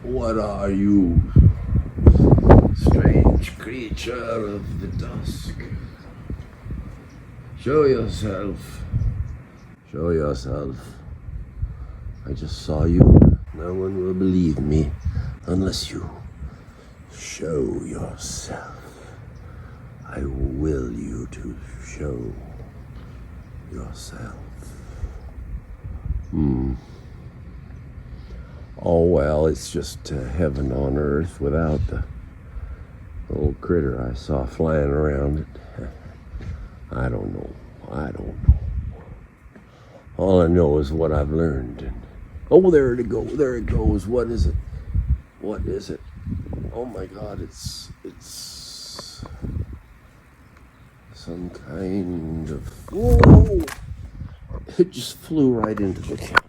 What are you, strange creature of the dusk? Show yourself. Show yourself. I just saw you. No one will believe me unless you show yourself. I will you to show yourself. Oh well, it's just heaven on earth without the little critter I saw flying around it. I don't know. All I know is what I've learned. And, oh, there it goes. What is it? Oh my God, it's some kind of... Whoa! It just flew right into the camera.